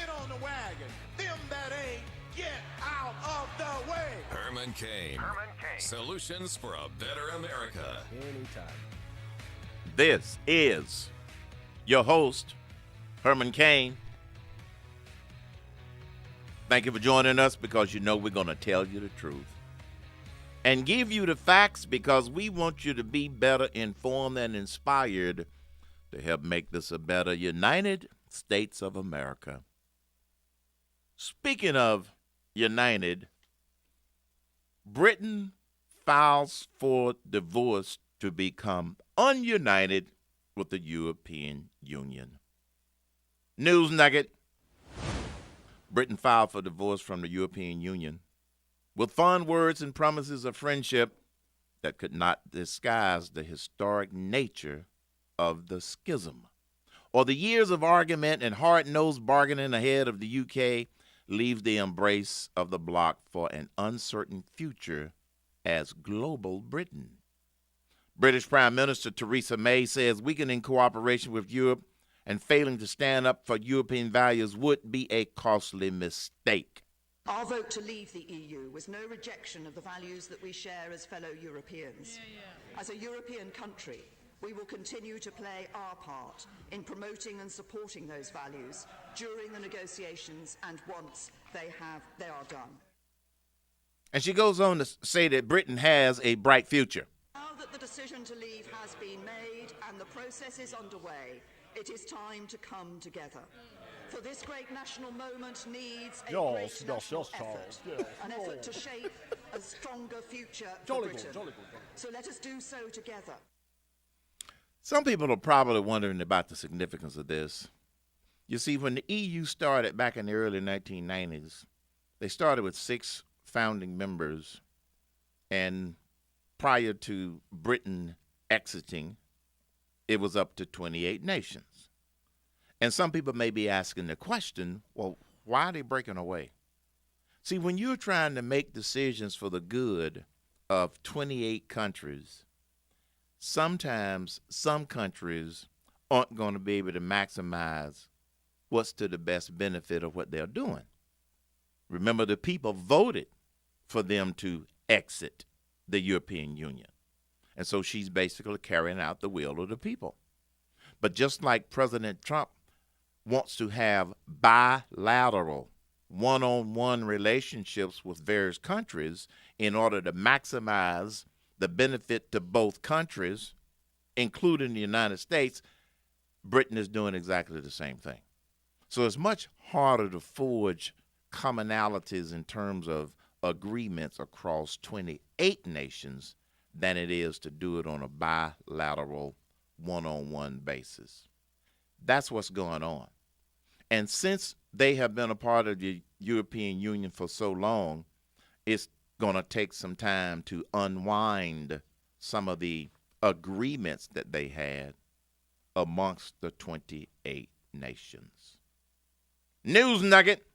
get on the wagon. Them that ain't, get out of the way. Herman Cain. Solutions for a better America. Anytime. This is your host, Herman Cain. Thank you for joining us because you know we're going to tell you the truth and give you the facts because we want you to be better informed and inspired to help make this a better United States of America. Speaking of United, Britain files for divorce to become ununited with the European Union. News nugget. Britain filed for divorce from the European Union with fond words and promises of friendship that could not disguise the historic nature of the schism, or the years of argument and hard-nosed bargaining ahead of the UK leaves the embrace of the bloc for an uncertain future as global Britain. British Prime Minister Theresa May says weakening cooperation with Europe and failing to stand up for European values would be a costly mistake. Our vote to leave the EU was no rejection of the values that we share as fellow Europeans. As a European country, we will continue to play our part in promoting and supporting those values during the negotiations and once they are done. And she goes on to say that Britain has a bright future. Now that the decision to leave has been made and the process is underway, it is time to come together. For this great national moment needs a great national effort, an effort to shape a stronger future for Britain. So let us do so together. Some people are probably wondering about the significance of this. You see, when the EU started back in the early 1990s, they started with 6 founding members, and prior to Britain exiting, it was up to 28 nations. And some people may be asking the question, well, why are they breaking away? See, when you're trying to make decisions for the good of 28 countries, sometimes some countries aren't going to be able to maximize what's to the best benefit of what they're doing. Remember, the people voted for them to exit the European Union. And so she's basically carrying out the will of the people. But just like President Trump wants to have bilateral, one-on-one relationships with various countries in order to maximize the benefit to both countries, including the United States, Britain is doing exactly the same thing. So it's much harder to forge commonalities in terms of agreements across 28 nations than it is to do it on a bilateral, one-on-one basis. That's what's going on. And since they have been a part of the European Union for so long, it's going to take some time to unwind some of the agreements that they had amongst the 28 nations. News nugget.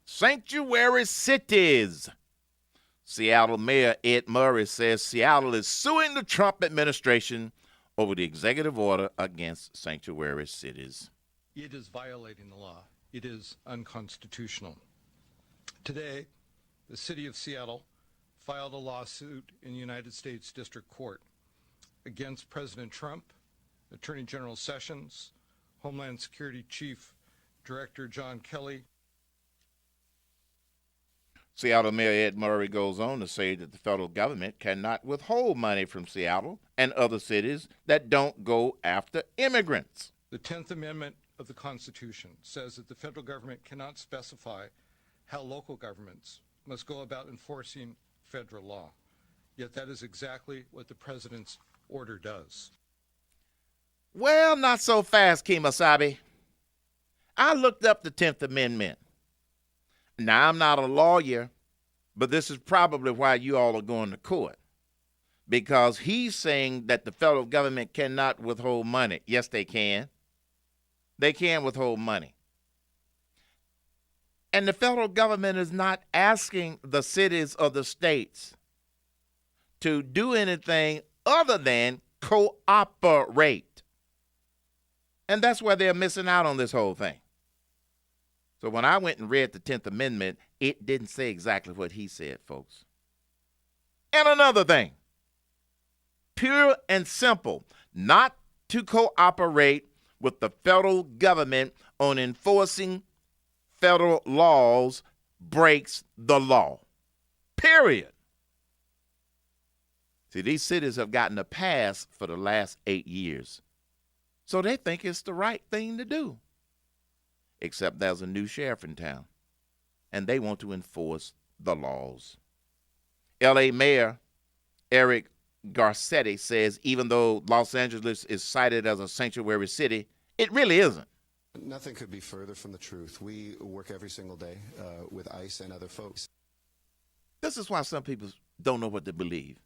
Sanctuary cities. Seattle Mayor Ed Murray says Seattle is suing the Trump administration over the executive order against sanctuary cities. It is violating the law. It is unconstitutional. Today, the city of Seattle filed a lawsuit in the United States District Court against President Trump, Attorney General Sessions, Homeland Security Chief Director John Kelly. Seattle Mayor Ed Murray goes on to say that the federal government cannot withhold money from Seattle and other cities that don't go after immigrants. The 10th Amendment of the Constitution says that the federal government cannot specify how local governments must go about enforcing federal law. Yet that is exactly what the president's order does. Well, not so fast, Kemosabe. I looked up the 10th Amendment. Now, I'm not a lawyer, but this is probably why you all are going to court. Because he's saying that the federal government cannot withhold money. Yes, they can. They can withhold money. And the federal government is not asking the cities or the states to do anything other than cooperate. And that's where they're missing out on this whole thing. So when I went and read the 10th Amendment, it didn't say exactly what he said, folks. And another thing, pure and simple, not to cooperate with the federal government on enforcing federal laws breaks the law. Period. See, these cities have gotten a pass for the last 8 years. So they think it's the right thing to do. Except there's a new sheriff in town, and they want to enforce the laws. L.A. Mayor Eric Garcetti says even though Los Angeles is cited as a sanctuary city, it really isn't. Nothing could be further from the truth. We work every single day with ICE and other folks. This is why some people don't know what to believe.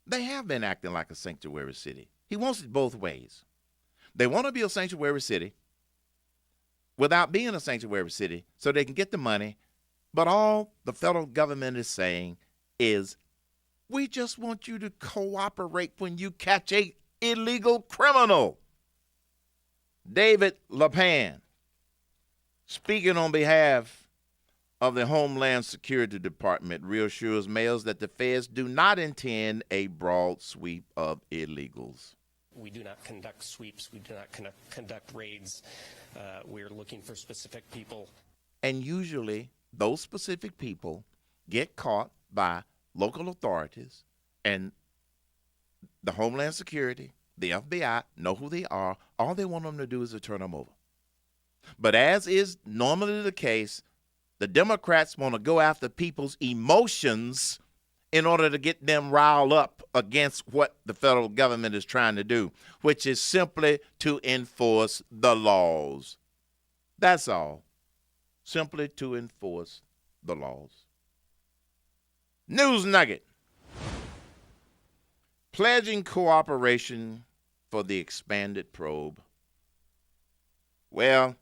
They have been acting like a sanctuary city. He wants it both ways. They want to be a sanctuary city without being a sanctuary city so they can get the money, but all the federal government is saying is, we just want you to cooperate when you catch a illegal criminal. David LaPan, speaking on behalf of the Homeland Security Department, reassures mayors that the feds do not intend a broad sweep of illegals. We do not conduct sweeps. We do not conduct raids. We're looking for specific people. And usually those specific people get caught by local authorities, and the Homeland Security, the FBI, know who they are. All they want them to do is to turn them over. But as is normally the case, the Democrats want to go after people's emotions in order to get them riled up against what the federal government is trying to do, which is simply to enforce the laws. That's all. Simply to enforce the laws. News nugget. Pledging cooperation for the expanded probe. Well,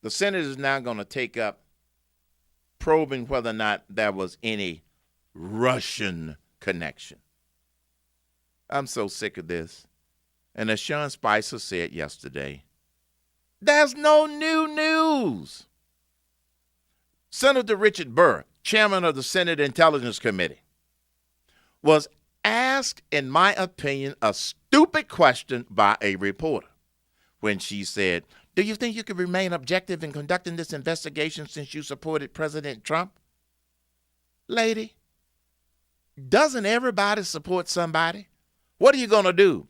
the Senate is now going to take up probing whether or not there was any Russian connection. I'm so sick of this. And as Sean Spicer said yesterday, there's no new news. Senator Richard Burr, chairman of the Senate Intelligence Committee, was asked, in my opinion, a stupid question by a reporter when she said, do you think you can remain objective in conducting this investigation since you supported President Trump? Lady, doesn't everybody support somebody? What are you going to do?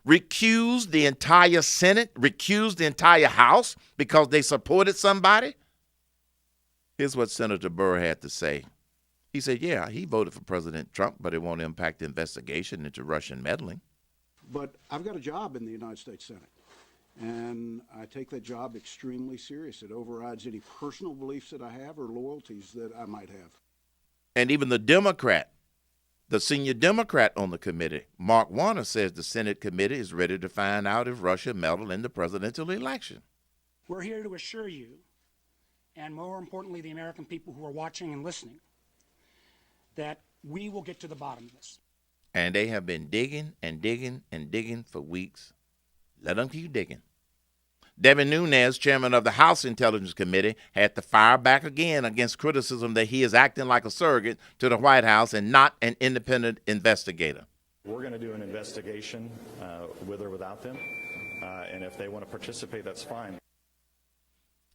Recuse the entire Senate, recuse the entire House because they supported somebody? Here's what Senator Burr had to say. He said, yeah, he voted for President Trump, but it won't impact the investigation into Russian meddling. But I've got a job in the United States Senate, and I take that job extremely serious. It overrides any personal beliefs that I have or loyalties that I might have. And even the Democrat, the senior Democrat on the committee, Mark Warner, says the Senate committee is ready to find out if Russia meddled in the presidential election. We're here to assure you, and more importantly, the American people who are watching and listening, that we will get to the bottom of this. And they have been digging and digging and digging for weeks. Let them keep digging. Devin Nunes, chairman of the House Intelligence Committee, had to fire back again against criticism that he is acting like a surrogate to the White House and not an independent investigator. We're going to do an investigation with or without them, and if they want to participate, that's fine.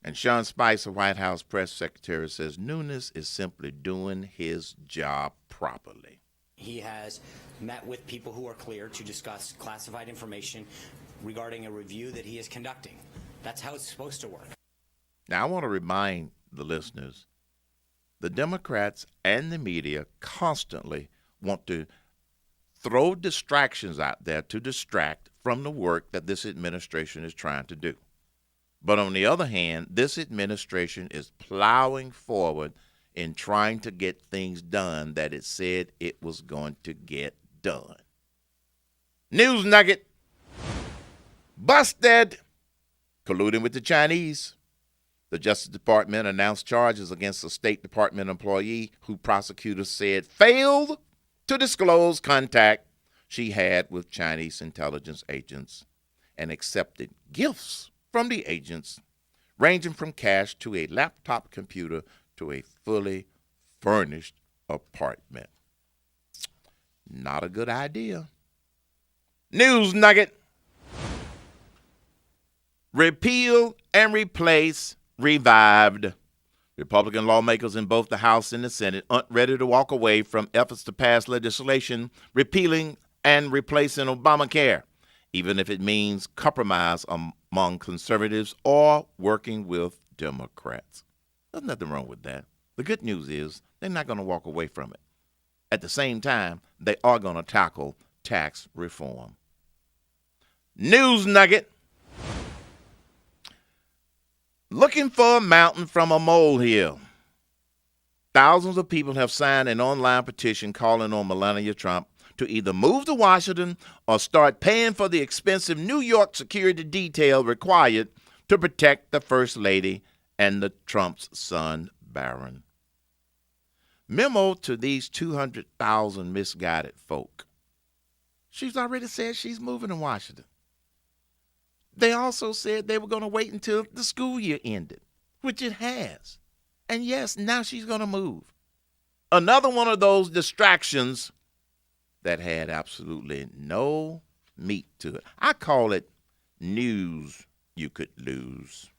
And Sean Spicer, White House press secretary, says Nunes is simply doing his job properly. He has met with people who are cleared to discuss classified information regarding a review that he is conducting. That's how it's supposed to work. Now, I want to remind the listeners, the Democrats and the media constantly want to throw distractions out there to distract from the work that this administration is trying to do. But on the other hand, this administration is plowing forward in trying to get things done that it said it was going to get done. News nugget. Busted. Colluding with the Chinese. The Justice Department announced charges against a State Department employee who prosecutors said failed to disclose contact she had with Chinese intelligence agents and accepted gifts from the agents ranging from cash to a laptop computer to a fully furnished apartment. Not a good idea. News nugget. Repeal and replace revived. Republican lawmakers in both the House and the Senate aren't ready to walk away from efforts to pass legislation repealing and replacing Obamacare, even if it means compromise among conservatives or working with Democrats. There's nothing wrong with that. The good news is they're not going to walk away from it. At the same time, they are going to tackle tax reform. News nugget. Looking for a mountain from a molehill. Thousands of people have signed an online petition calling on Melania Trump to either move to Washington or start paying for the expensive New York security detail required to protect the First Lady and the Trump's son, Barron. Memo to these 200,000 misguided folk. She's already said she's moving to Washington. They also said they were going to wait until the school year ended, which it has. And yes, now she's going to move. Another one of those distractions that had absolutely no meat to it. I call it news you could lose.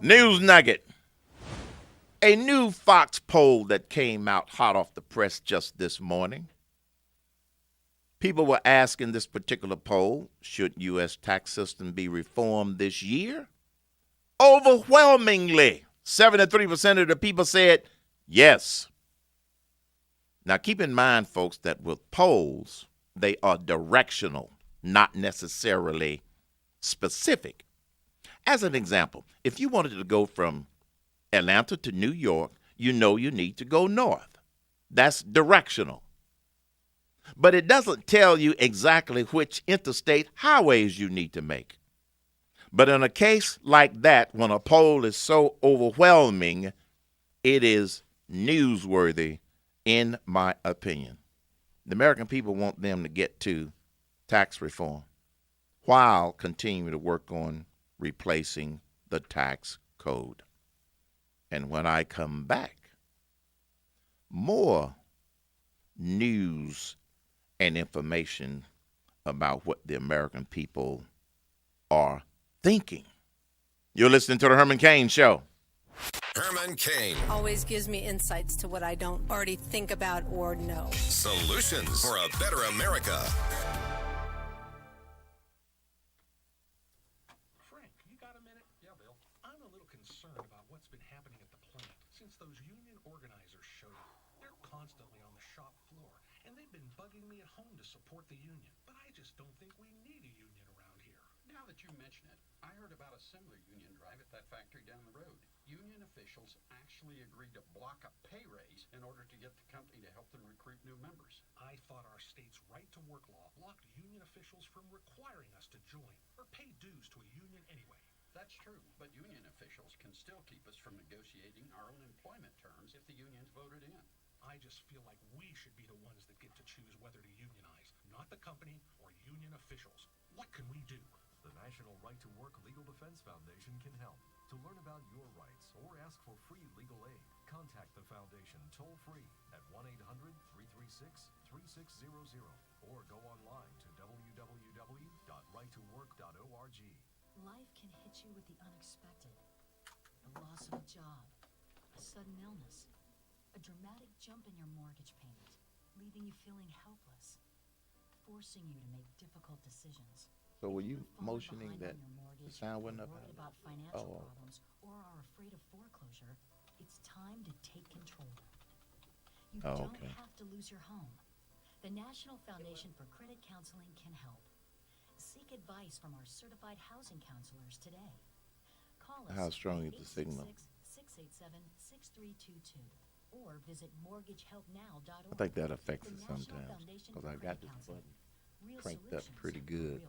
News nugget. A new Fox poll that came out hot off the press just this morning. People were asking this particular poll, should U.S. tax system be reformed this year? Overwhelmingly, 73% of the people said yes. Now, keep in mind, folks, that with polls, they are directional, not necessarily specific. As an example, if you wanted to go from Atlanta to New York, you know you need to go north. That's directional. But it doesn't tell you exactly which interstate highways you need to make. But in a case like that, when a poll is so overwhelming, it is newsworthy, in my opinion. The American people want them to get to tax reform while continuing to work on replacing the tax code. And when I come back, more news and information about what the American people are thinking. You're listening to the Herman Cain Show. Herman Cain. Always gives me insights to what I don't already think about or know. Solutions for a better America. Frank, you got a minute? Yeah, Bill. I'm a little concerned about what's been happening at the plant since those union organizers showed up. They're constantly on the shop floor, and they've been bugging me at home to support the union. But I just don't think we need a union around here. Now that you mention it, I heard about a similar union drive at that factory down the road. Union officials actually agreed to block a pay raise in order to get the company to help them recruit new members. I thought our state's right-to-work law blocked union officials from requiring us to join or pay dues to a union anyway. That's true, but union officials can still keep us from negotiating our own employment terms if the union's voted in. I just feel like we should be the ones that get to choose whether to unionize, not the company or union officials. What can we do? The National Right to Work Legal Defense Foundation can help. To learn about your rights or ask for free legal aid, contact the foundation toll-free at 1-800-336-3600 or go online to www.righttowork.org. Life can hit you with the unexpected. The loss of a job, a sudden illness, a dramatic jump in your mortgage payment, leaving you feeling helpless, forcing you to make difficult decisions. So were you motioning that the sound went up? Worried about financial problems or are afraid of foreclosure, it's time to take control. You don't have to lose your home. The National Foundation for Credit Counseling can help. Seek advice from our certified housing counselors today. Call us. How strong is the signal? 687-6322 or visit mortgagehelpnow.org. I think that affects it sometimes because I've got this button cranked up pretty good.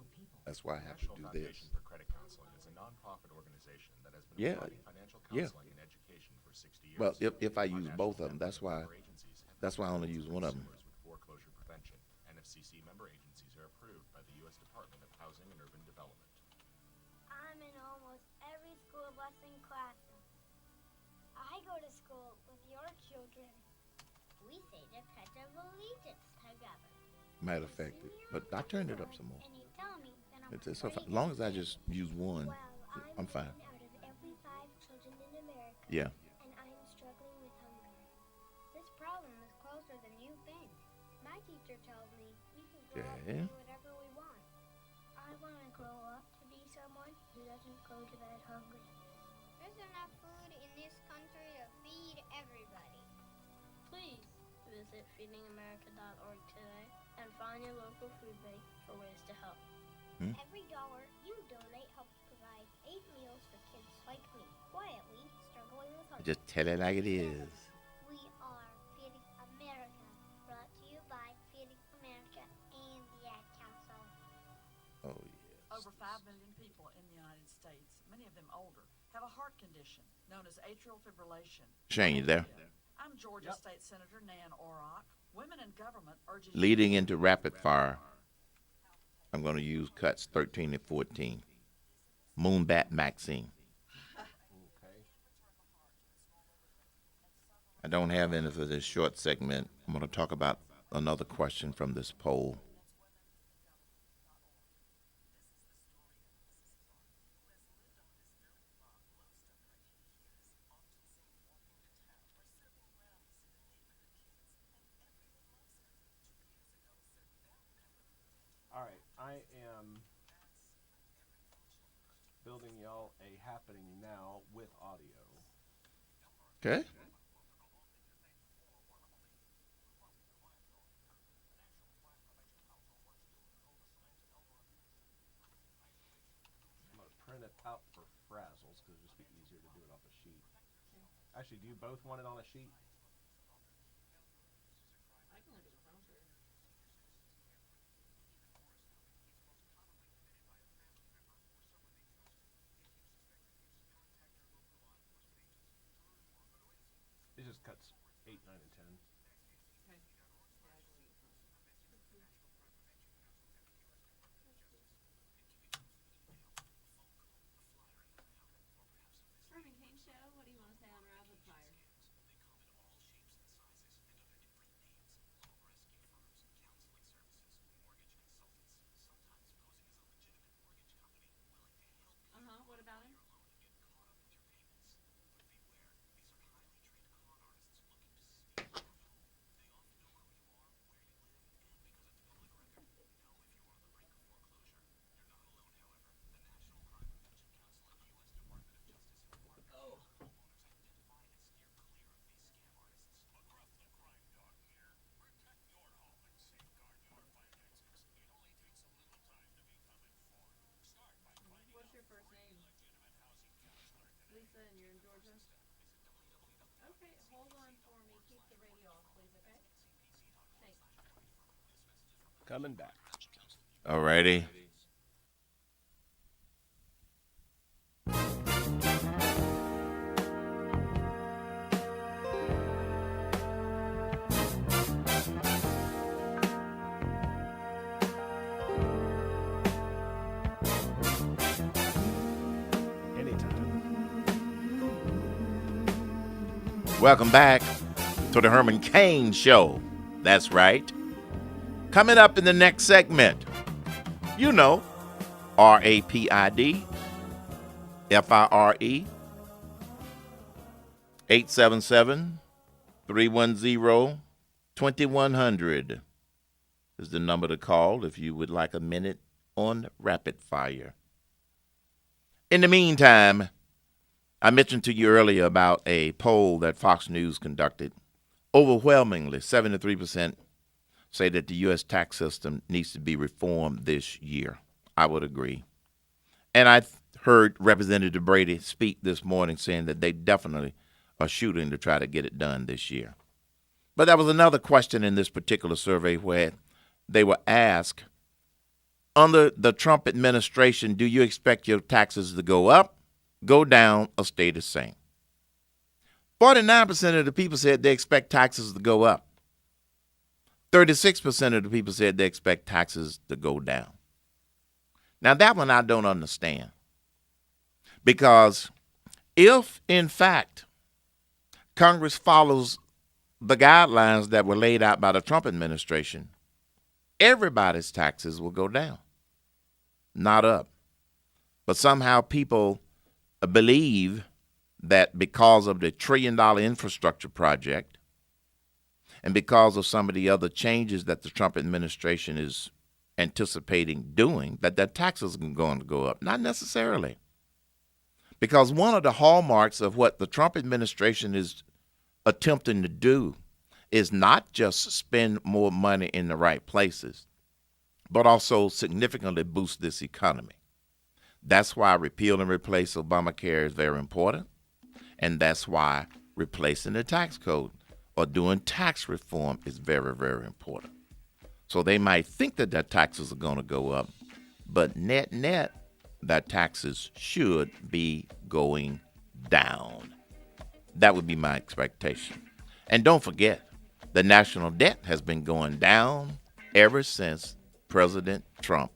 That's why I have to do this. Foundation for Credit Counseling is a nonprofit organization that has been providing financial counseling and education for 60 years. Well, if I use both of them, that's why I only use one of them. With foreclosure prevention, NFCC member agencies are approved by the U.S. Department of Housing and Urban Development. busing classes. I go to school with your children. We say the Pledge of Allegiance together. Matter of fact, but I turned it up some more. And you tell me that I'm It's so fine. As long as I just use one, I'm fine. out of every 5 children in America. Yeah. And I'm struggling with hunger. This problem is closer than you think. My teacher tells me we can grow up and do whatever we want. I want to grow up to be someone who doesn't go to bed hungry. There's enough food in this country to feed everybody. Please visit feedingamerica.org today and find your local food bank for ways to help. Every dollar you donate helps provide 8 meals for kids like me, quietly struggling with hunger. Just tell it like it is. We are Feeding America, brought to you by Feeding America and the Ad Council. Oh, yes. Over 5 million people in the United States, many of them older, have a heart condition known as atrial fibrillation. Shane, you there? I'm Georgia State Senator Nan Orrock. Women in government urges Leading into rapid fire, I'm going to use cuts 13 and 14. Moonbat Maxine. I don't have any for this short segment. I'm going to talk about another question from this poll. All right, I am building y'all a happening now with audio. Okay. I'm going to print it out for Frazzles because it'll just be easier to do it off a sheet. Actually, do you both want it on a sheet? I can look at the prompter. It just cuts 8, 9, and 10. Okay. Herman Cain Show, what do you want to say on Rapid Fire? What about him? What's your first name? Lisa, and you're in Georgia? Okay, hold on for me. Keep the radio off, please, okay? Thanks. Coming back. Alrighty. Welcome back to the Herman Cain Show. That's right. Coming up in the next segment, you know, RAPID, FIRE, 877-310-2100 is the number to call if you would like a minute on Rapid Fire. In the meantime, I mentioned to you earlier about a poll that Fox News conducted. Overwhelmingly, 73% say that the U.S. tax system needs to be reformed this year. I would agree. And I heard Representative Brady speak this morning saying that they definitely are shooting to try to get it done this year. But there was another question in this particular survey where they were asked, under the Trump administration, do you expect your taxes to go up, go down, or stay the same? 49% of the people said they expect taxes to go up. 36% of the people said they expect taxes to go down. Now, that one I don't understand, because If, in fact, Congress follows the guidelines that were laid out by the Trump administration, everybody's taxes will go down, not up. But somehow people believe that because of the $1 trillion infrastructure project and because of some of the other changes that the Trump administration is anticipating doing, that their taxes are going to go up. Not necessarily. Because one of the hallmarks of what the Trump administration is attempting to do is not just spend more money in the right places, but also significantly boost this economy. That's why repeal and replace Obamacare is very important, and that's why replacing the tax code or doing tax reform is very, very important. So they might think that their taxes are going to go up, but net, their taxes should be going down. That would be my expectation. And don't forget, the national debt has been going down ever since President Trump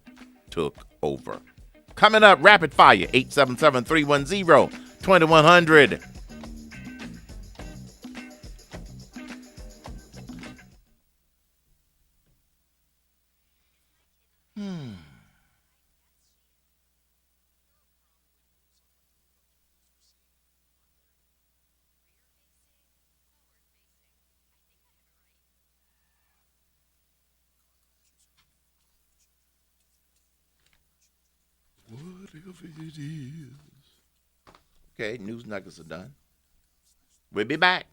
took over. Coming up, rapid fire, 877-310-2100. Whatever it is. Okay, news nuggets are done. We'll be back.